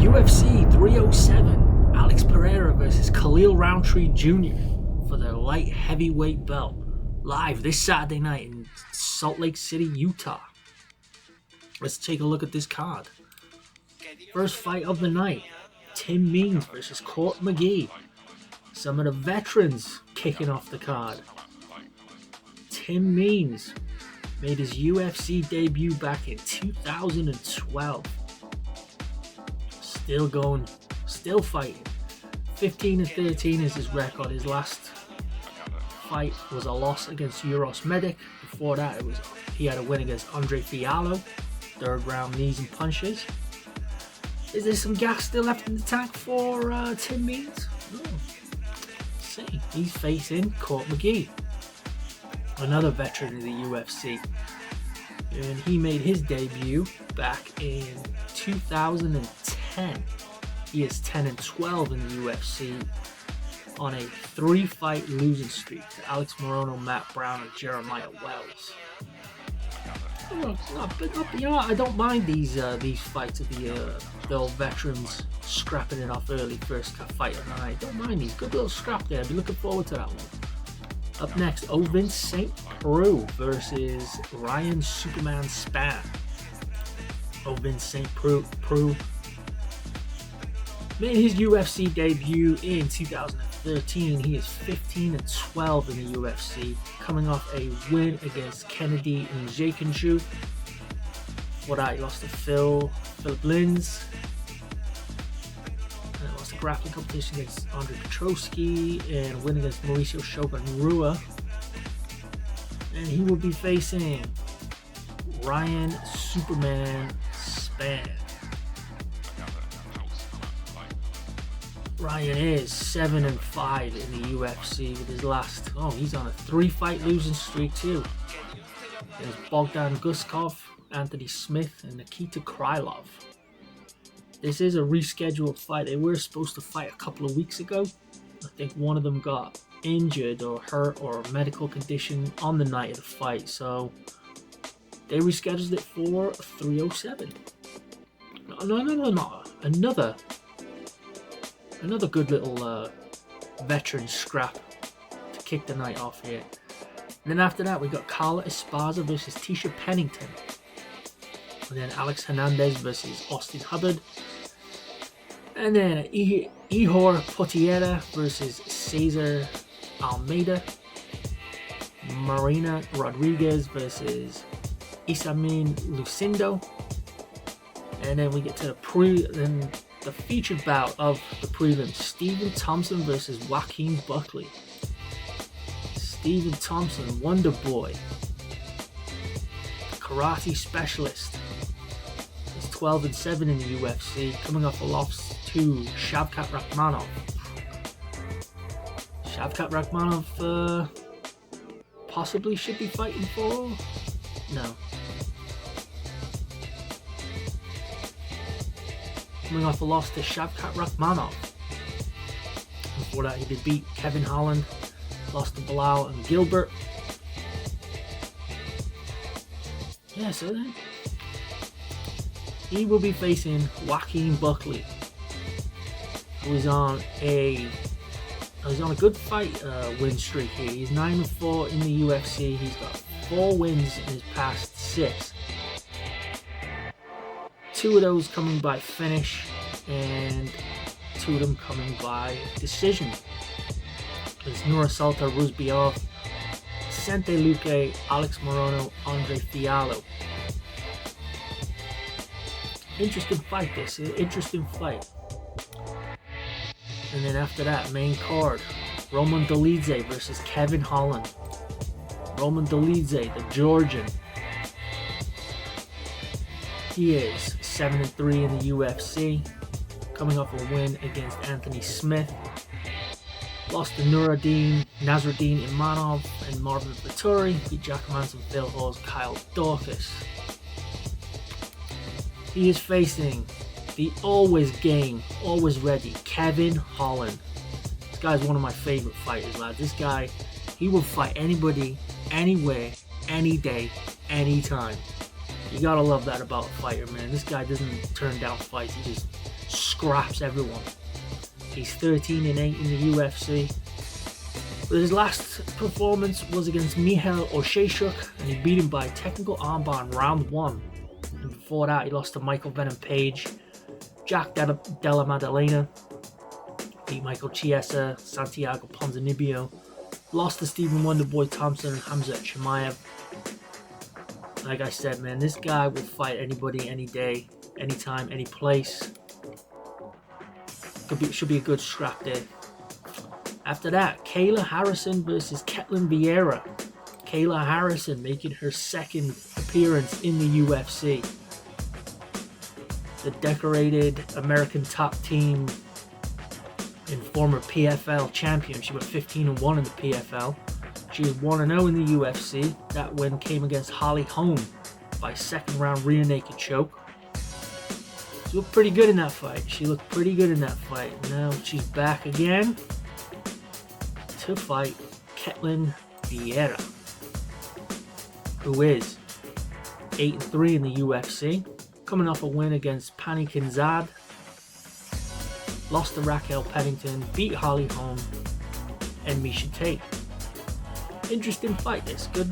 UFC 307, Alex Pereira versus Khalil Roundtree Jr. for the light heavyweight belt, live this Saturday night in Salt Lake City, Utah. Let's take a look at this card. First fight of the night, Tim Means versus Court McGee. Some of the veterans kicking off the card. Tim Means made his UFC debut back in 2012. Still going, still fighting. 15-13 is his record. His last fight was a loss against Uros Medic. Before that, he had a win against Andre Fiallo. Third round knees and punches. Is there some gas still left in the tank for Tim Means? Oh. Let's see. He's facing Court McGee, another veteran of the UFC. And he made his debut back in 2010. He is 10-12 in the UFC on a 3-fight losing streak to Alex Morono, Matt Brown, and Jeremiah Wells. I don't mind these fights of the old veterans scrapping it off early first fight of the night. Don't mind these. Good little scrap there. I'll be looking forward to that one. Up next, Ovin St. Preux versus Ryan Superman Spann. Ovin St. Preux made his UFC debut in 2013. He is 15-12 in the UFC, coming off a win against Kennedy Nzechukwu. For that, he lost to Philip Lins. And lost a grappling competition against Andre Petrosky and a win against Mauricio Shogun Rua. And he will be facing Ryan Superman Spann. Ryan is 7-5 in the UFC with his last. He's on a 3-fight losing streak too. There's Bogdan Guskov, Anthony Smith, and Nikita Krylov. This is a rescheduled fight. They were supposed to fight a couple of weeks ago. I think one of them got injured or hurt or a medical condition on the night of the fight, so they rescheduled it for 307. No. Another good little veteran scrap to kick the night off here. And then after that, we got Carla Esparza versus Tisha Pennington. And then Alex Hernandez versus Austin Hubbard. And then Ihor Potieria versus Cesar Almeida. Marina Rodriguez versus Isamin Lucindo. And then we get to the featured bout of the prelim, Stephen Thompson versus Joaquin Buckley. Stephen Thompson, Wonder Boy, karate specialist. He's 12-7 in the UFC, coming off a loss to Shavkat Rakhmonov. Shavkat Rakhmonov possibly should be fighting for? No. Coming off a loss to Shavkat Rakhmonov. Before that, he did beat Kevin Holland, lost to Bilal and Gilbert. Yeah, so then he will be facing Joaquin Buckley, who is on a good fight win streak here. He's 9-4 in the UFC. He's got 4 wins in his past 6. 2 of those coming by finish, and 2 of them coming by decision. It's Nurasulta Ruzbiov, Vicente Luque, Alex Morono, Andre Fiallo. Interesting fight this, interesting fight. And then after that, main card, Roman Dolidze versus Kevin Holland. Roman Dolidze, the Georgian. He is 7-3 in the UFC, coming off a win against Anthony Smith. Lost to Nasruddin Imanov and Marvin Vettori. Beat Jack Manson, Phil Hawes, Kyle Dorcas. He is facing the always game, always ready, Kevin Holland. This guy's one of my favorite fighters, lads. This guy, he will fight anybody, anywhere, any day, anytime. You gotta love that about a fighter, man. This guy doesn't turn down fights. scraps everyone. He's 13-8 in the UFC. But his last performance was against Michał Orzeszczuk, and he beat him by technical armbar in round 1. And before that, he lost to Michael Venom Page, Jack Della Maddalena, beat Michael Chiesa, Santiago Ponzinibbio, lost to Stephen Wonderboy Thompson and Hamza Chimaev. Like I said, man, this guy will fight anybody, any day, anytime, any place. Should be a good scrap there. After that, Kayla Harrison versus Ketlen Vieira. Kayla Harrison making her second appearance in the UFC. The decorated American top team and former PFL champion. She went 15-1 in the PFL. She was 1-0 in the UFC. That win came against Holly Holm by second round rear naked choke. She looked pretty good in that fight. Now she's back again to fight Ketlen Vieira, who is 8-3 in the UFC, coming off a win against Pani Kinzad, lost to Raquel Pennington, beat Holly Holm, and Miesha Tate. Interesting fight. This I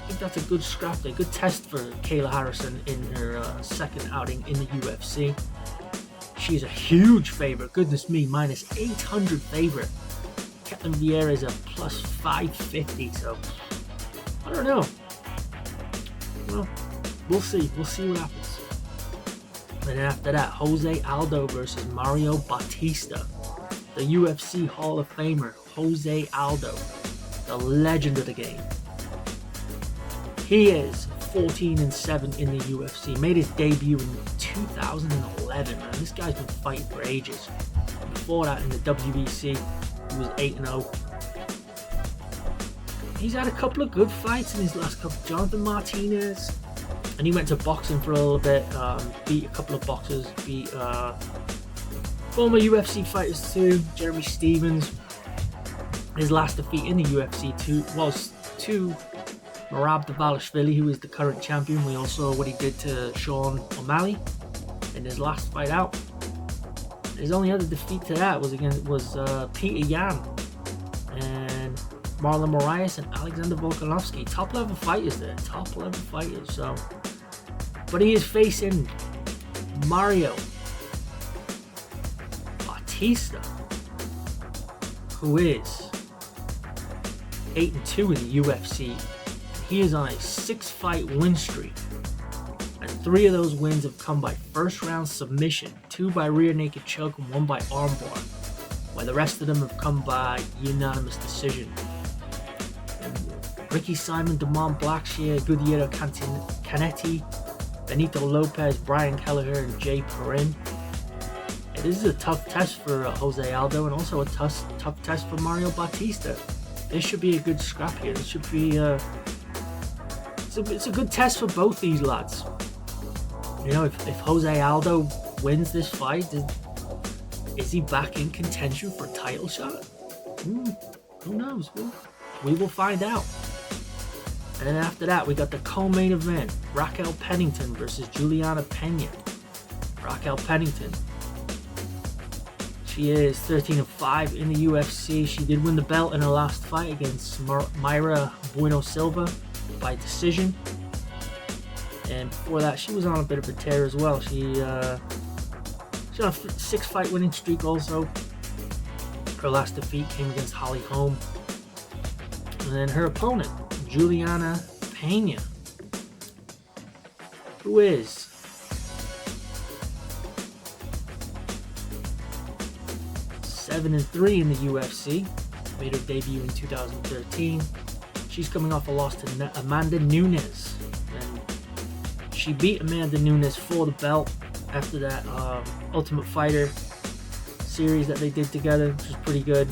think that's a good scrap there. Good test for Kayla Harrison in her second outing in the UFC. She's a huge favorite. Goodness me, minus 800 favorite. Ketlen Vieira is a plus 550. So I don't know. Well, we'll see. We'll see what happens. And after that, Jose Aldo versus Mario Bautista. The UFC Hall of Famer, Jose Aldo, the legend of the game. He is 14-7 in the UFC. Made his debut in 2011, man. This guy's been fighting for ages. Before that, in the WBC, he was 8-0. He's had a couple of good fights in his last couple. Jonathan Martinez, and he went to boxing for a little bit. Beat a couple of boxers. Beat former UFC fighters too. Jeremy Stevens. His last defeat in the UFC was to Merab Dvalishvili, who is the current champion. We all saw what he did to Sean O'Malley in his last fight out. His only other defeat to that was Peter Yan and Marlon Moraes and Alexander Volkanovski. Top level fighters there. So, but he is facing Mario Bautista, who is 8-2 in the UFC. He is on a 6-fight win streak, and 3 of those wins have come by first round submission, 2 by rear naked choke and 1 by armbar, while the rest of them have come by unanimous decision. And Ricky Simon, Damon Blackshear, Guillermo Canetti, Benito Lopez, Brian Kelleher, and Jay Perrin. And this is a tough test for Jose Aldo, and also a tough test for Mario Bautista. This should be a good scrap here. This should be it's a good test for both these lads. You know, if Jose Aldo wins this fight, is he back in contention for a title shot? Who knows? We will find out. And then after that, we got the co-main event: Raquel Pennington versus Juliana Pena. Raquel Pennington. She is 13-5 in the UFC. She did win the belt in her last fight against Mayra Bueno Silva by decision. And before that, she was on a bit of a tear as well. She on a 6-fight winning streak also. Her last defeat came against Holly Holm. And then her opponent, Juliana Pena, who is 7-3 in the UFC. Made her debut in 2013. She's coming off a loss to Amanda Nunes, and she beat Amanda Nunes for the belt after that Ultimate Fighter series that they did together, which was pretty good.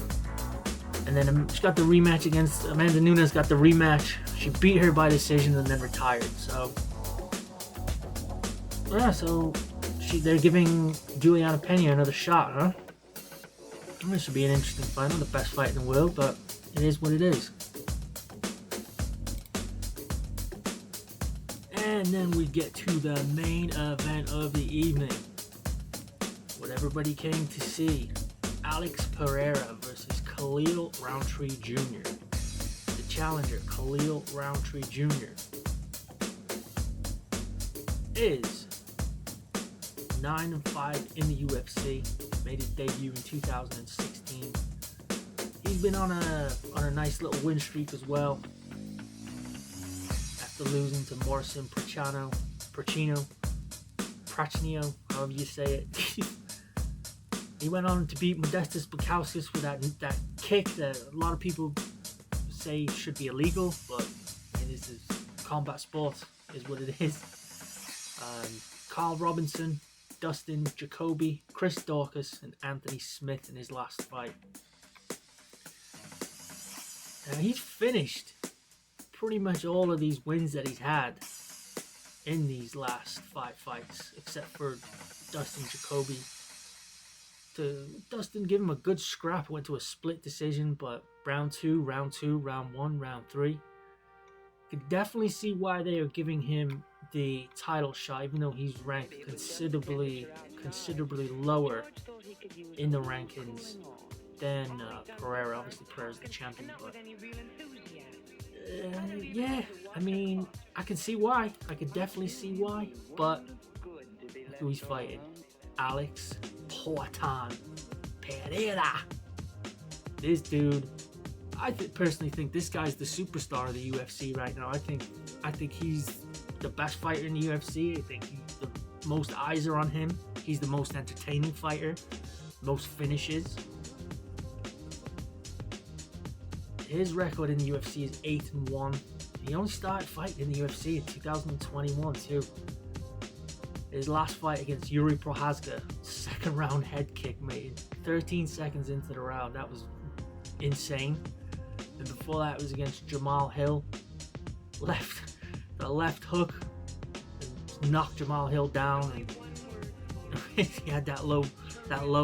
And then she got the rematch against Amanda Nunes. Got the rematch. She beat her by decision and then retired. So yeah, they're giving Juliana Pena another shot, huh? This should be an interesting fight. Not the best fight in the world, but it is what it is. And then we get to the main event of the evening. Everybody came to see Alex Pereira versus Khalil Roundtree Jr. The challenger, Khalil Roundtree Jr., is 9-5 in the UFC. Made his debut in 2016. He's been on a nice little win streak as well. After losing to Morrison Prachnio, however you say it. He went on to beat Modestas Bukauskas with that kick that a lot of people say should be illegal, but it is combat sport, is what it is. Carl Robinson, Dustin Jacoby, Chris Daukaus, and Anthony Smith in his last fight. Now he's finished pretty much all of these wins that he's had in these last 5 fights, except for Dustin Jacoby. Dustin gave him a good scrap, went to a split decision, but round 2, round 1, round 3. Could definitely see why they are giving him the title shot, even though he's ranked considerably lower in the rankings than Pereira. Obviously, Pereira's the champion, but yeah, I mean, I can see why. I could definitely see why, but look who he's fighting. Alex Portan Pereira. This dude, I personally think this guy's the superstar of the UFC right now. I think he's the best fighter in the UFC. I think the most eyes are on him. He's the most entertaining fighter, most finishes. His record in the UFC is 8-1. He only started fighting in the UFC in 2021 too. His last fight against Yuri Prochazka, second round head kick made 13 seconds into the round. That was insane. And before that was against Jamal Hill. The left hook and knocked Jamal Hill down, and he had that low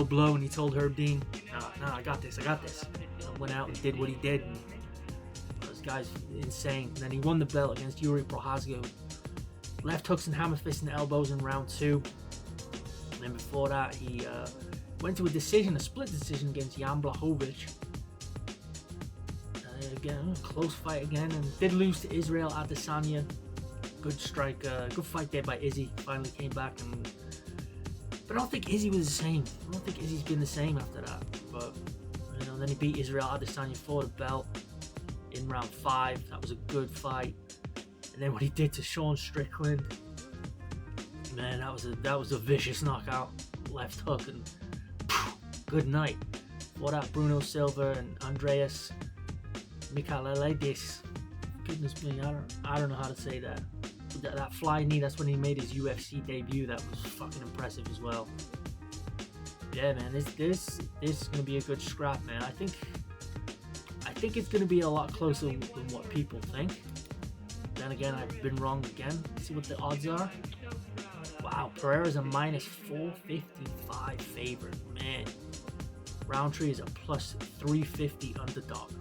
blow, and he told Herb Dean, no, I got this. And went out and did what he did. And this guy's insane. And then he won the belt against Yuri Prochazka. Left hooks and hammer fists and elbows in round 2. And then before that, he went to a split decision against Jan Blachowicz. Again, close fight again, and did lose to Israel Adesanya. Good strike, good fight there by Izzy. Finally came back, but I don't think Izzy was the same. I don't think Izzy's been the same after that. But then he beat Israel Adesanya for the belt in round 5. That was a good fight. And then what he did to Sean Strickland, man, that was a vicious knockout. Left hook, and good night. Before that, Bruno Silva and Andreas Michailidis. Goodness me, I don't know how to say that. That fly knee, that's when he made his UFC debut. That was fucking impressive as well. Yeah, man, this is gonna be a good scrap, man. I think it's gonna be a lot closer than what people think. Then again, I've been wrong again. Let's see what the odds are. Wow, Pereira's a minus 455 favorite. Man, Roundtree is a plus 350 underdog.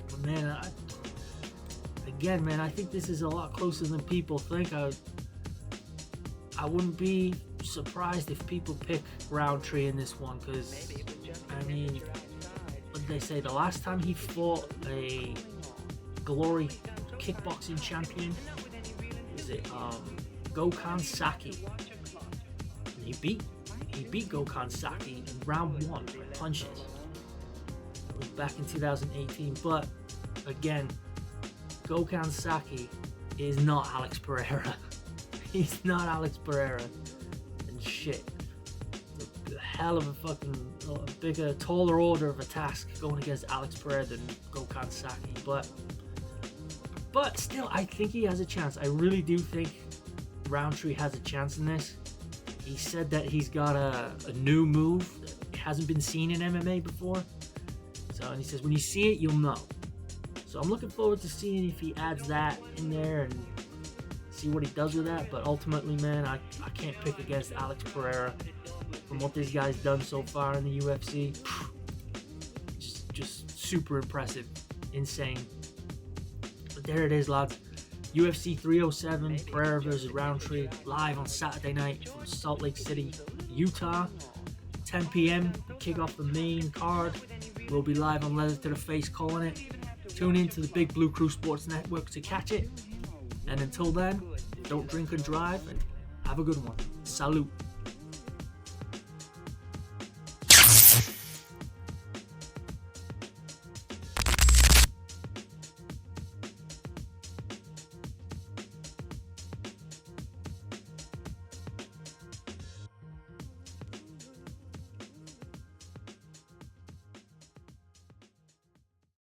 But man, I think this is a lot closer than people think. I wouldn't be surprised if people pick Roundtree in this one, because I mean, what did they say? The last time he fought a Glory kickboxing champion, is it Gokhan Saki? And he beat Gokhan Saki in round 1 by punches. It was back in 2018, but again, Gokhan Saki is not Alex Pereira. He's not Alex Pereira. And shit, it's a hell of a fucking bigger, taller order of a task going against Alex Pereira than Gokhan Saki. But still, I think he has a chance. I really do think Roundtree has a chance in this. He said that he's got a new move that hasn't been seen in MMA before. And he says, when you see it, you'll know. So I'm looking forward to seeing if he adds that in there and see what he does with that. But ultimately, man, I can't pick against Alex Pereira. From what this guy's done so far in the UFC, just super impressive, insane. But there it is, lads. UFC 307, Pereira versus Roundtree, live on Saturday night from Salt Lake City, Utah. 10 p.m. to kick off the main card. We'll be live on Leather to the Face calling it. Tune in to the Big Blue Crew Sports Network to catch it. And until then, don't drink and drive, and have a good one. Salute.